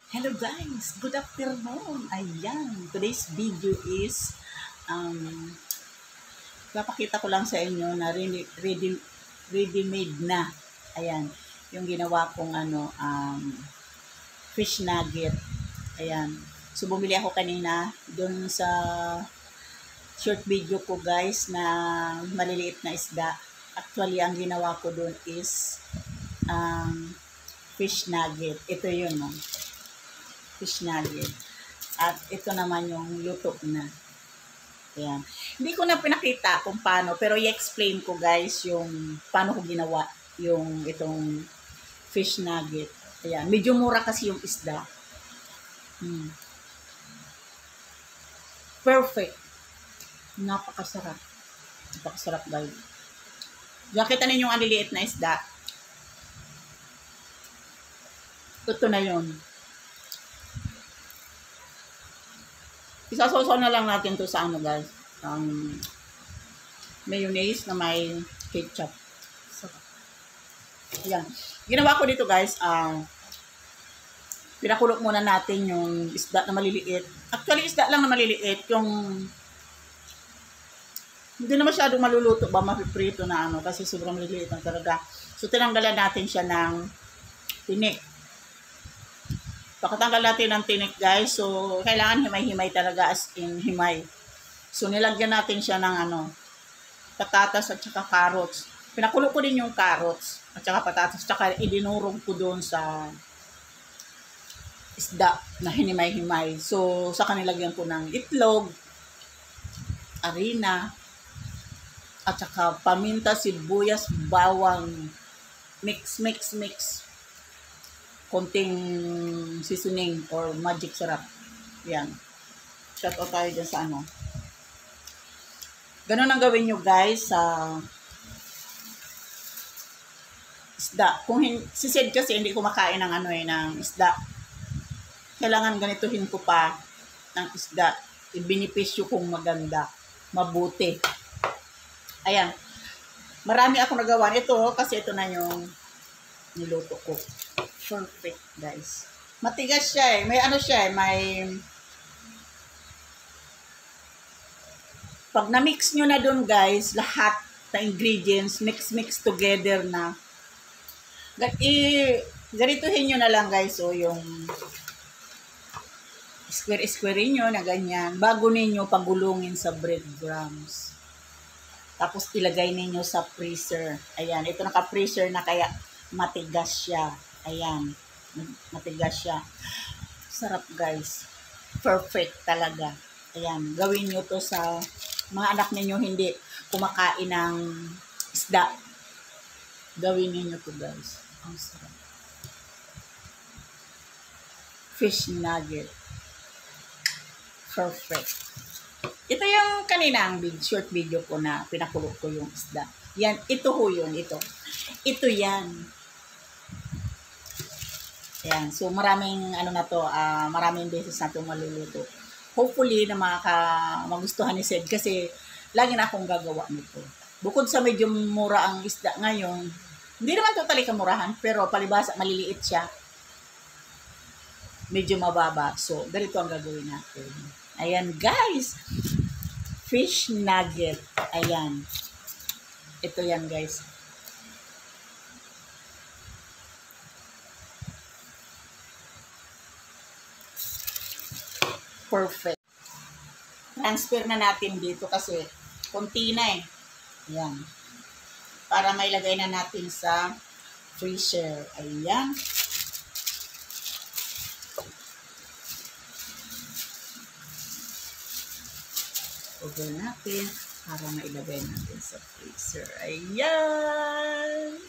Hello guys, good afternoon. Ayan, today's video is papakita ko lang sa inyo na ready-made na. Ayan, yung ginawa kong fish nugget. Ayan. So bumili ako kanina doon sa short video ko guys na maliliit na isda. Actually, ang ginawa ko doon is fish nugget. Ito yun, no? Fish nugget. At ito naman yung luto na. Ayan. Hindi ko na pinakita kung paano, pero i-explain ko guys yung paano ko ginawa yung itong fish nugget. Ayan. Medyo mura kasi yung isda. Perfect. Napakasarap. Napakasarap guys. Nakita ninyo yung aliliit na isda. Ito na yun. Isasaw na lang natin to sa ano guys. Mayonnaise na may ketchup. Ayan. Ginawa ko dito guys, pinakulot muna natin yung isda na maliliit. Actually, isda lang na maliliit. Yung hindi na masyadong maluluto ba, mapiprito na ano, kasi sobrang maliliit ang talaga. So, tinanggalan natin siya ng tinik. Pakatanggal natin ng tinik guys. So, kailangan himay-himay talaga as in himay. So, nilagyan natin siya ng patatas at saka carrots. Pinakulo ko din yung carrots at saka patatas. Tsaka idinurog ko doon sa isda na hinimay-himay. So, sa kanilagyan ko ng itlog, harina, at saka paminta, sibuyas, bawang, mix. Konting seasoning or magic syrup. Yan. Shout out tayo dyan sa ano. Ganun ang gawin nyo guys sa isda. Kung si Sid kasi hindi kumakain ng ng isda. Kailangan ganituhin ko pa ng isda. Ibinipisyo kong maganda. Mabuti. Ayan. Marami ako nagawa. Ito kasi ito na yung niluto ko. Perfect, guys. Matigas siya eh. May siya eh. May... Pag na-mix nyo na dun, guys, lahat na ingredients, mix together na. Ganituhin nyo na lang, guys, o yung square nyo na ganyan. Bago ninyo pagulungin sa breadcrumbs. Tapos ilagay ninyo sa freezer. Ayan, ito naka-freezer na kaya matigas siya. Ayan, matigas siya. Sarap guys. Perfect talaga. Ayan, gawin nyo to sa mga anak ninyo hindi kumakain ng isda. Gawin niyo to guys. Ang sarap. Fish nugget. Perfect. Ito yung kaninang short video ko na pinakulot ko yung isda. Yan, ito ho yun, ito. Ito yan. Ayan, so maraming maraming beses na ito maluluto. Hopefully na magustuhan ni Sid kasi lagi na akong gagawa nito. Bukod sa medyo mura ang isda ngayon, hindi naman totally kamurahan, pero palibasa maliliit siya. Medyo mababa. So, ganito ang gagawin natin. Ayan guys, fish nugget. Ayan. Ito yan guys. Perfect. Transfer na natin dito kasi konti na eh. Ayan. Para mailagay na natin sa freezer. Ayan. Open natin para mailagay natin sa freezer. Ayan.